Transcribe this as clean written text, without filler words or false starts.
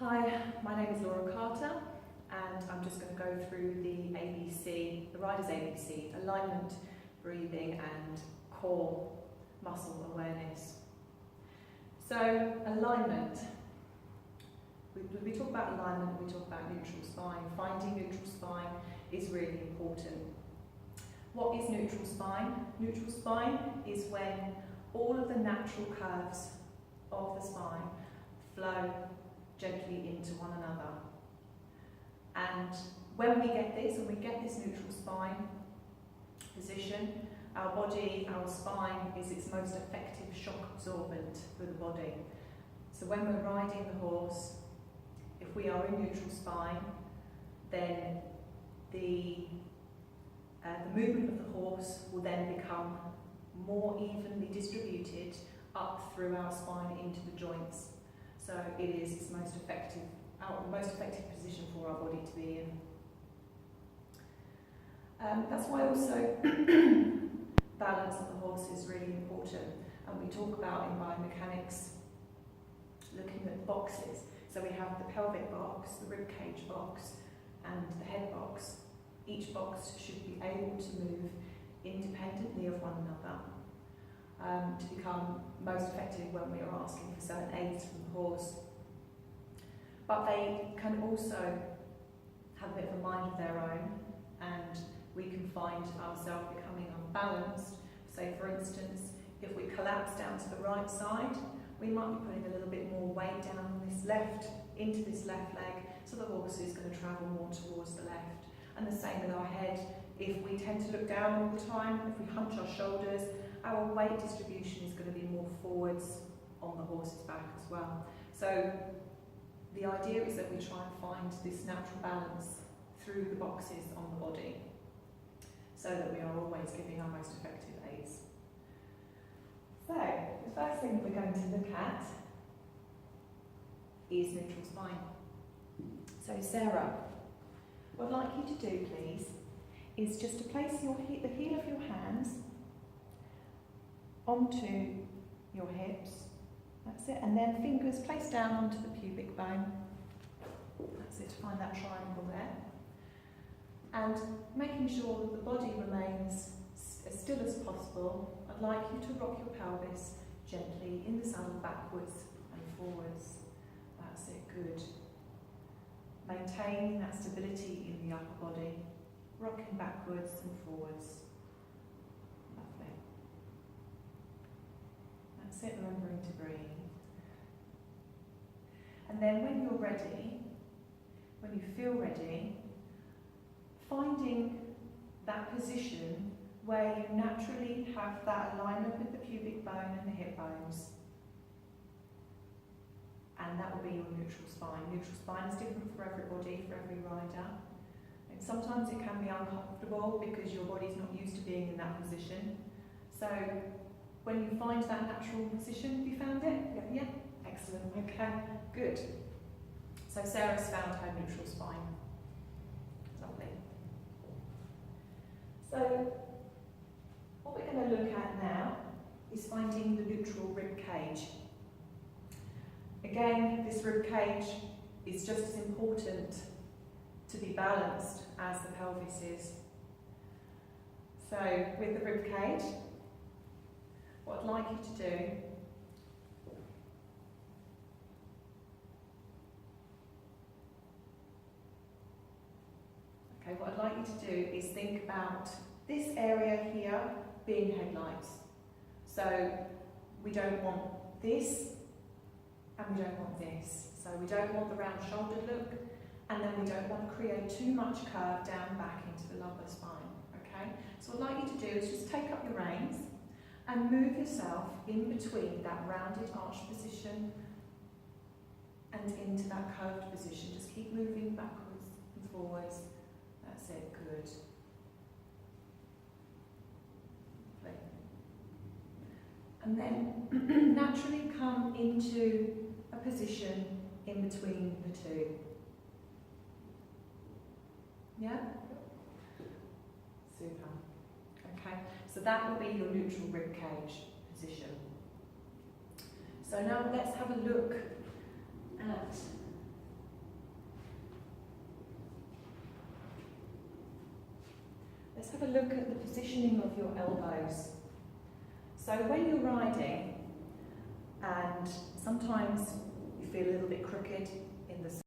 Hi, my name is Laura Carter and I'm just going to go through the ABC, the rider's ABC, alignment, breathing and core muscle awareness. So alignment, we talk about alignment, we talk about neutral spine. Finding neutral spine is really important. What is neutral spine? Neutral spine is when all of the natural curves of the spine flow gently into one another. And when we get this neutral spine position, our body, our spine is its most effective shock absorbent for the body. So when we're riding the horse, if we are in neutral spine, then the movement of the horse will then become more evenly distributed up through our spine into the joints. So it is its most effective position for our body to be in. That's why also balance of the horse is really important. And we talk about in biomechanics looking at boxes. So we have the pelvic box, the ribcage box, and the head box. Each box should be able to move independently of one another to become most effective when we are asking for certain aids from the horse. But they can also have a bit of a mind of their own, and we can find ourselves becoming unbalanced. Say, for instance, if we collapse down to the right side, we might be putting a little bit more weight down on this into this left leg, so the horse is going to travel more towards the left. And the same with our head. If we tend to look down all the time, if we hunch our shoulders, our weight distribution is going to be more forwards on the horse's back as well. So the idea is that we try and find this natural balance through the boxes on the body, so that we are always giving our most effective aids. So the first thing we're going to look at is neutral spine. So Sarah, what I'd like you to do, please, is just to place the heel of your hands onto your hips. That's it. And then fingers placed down onto the pubic bone. That's it, to find that triangle there. And making sure that the body remains as still as possible, I'd like you to rock your pelvis gently in the saddle backwards and forwards. That's it, good. Maintaining that stability in the upper body, rocking backwards and forwards. Lovely. That's it, remembering to breathe. And then when you're ready, when you feel ready, finding that position where you naturally have that alignment with the pubic bone and the hip bones. And that will be your neutral spine. Neutral spine is different for everybody, for every rider. And sometimes it can be uncomfortable because your body's not used to being in that position. So when you find that natural position, have you found it? Yeah? Excellent, okay, good. So Sarah's found her neutral spine. Lovely. So what we're going to look at now is finding the neutral rib cage. Again, this rib cage is just as important to be balanced as the pelvis is. So with the rib cage, what I'd like you to do what I'd like you to do is think about this area here being headlights. So we don't want this and we don't want this. So we don't want the round shoulder look, and then we don't want to create too much curve down back into the lumbar spine. Okay? So what I'd like you to do is just take up your reins and move yourself in between that rounded arch position and into that curved position. Just keep moving backwards and forwards. That's it, good. Lovely. And then naturally come into a position in between the two. Yeah? Super. Okay, so that will be your neutral rib cage position. So now let's have a look at have a look at the positioning of your elbows. So when you're riding, and sometimes you feel a little bit crooked in the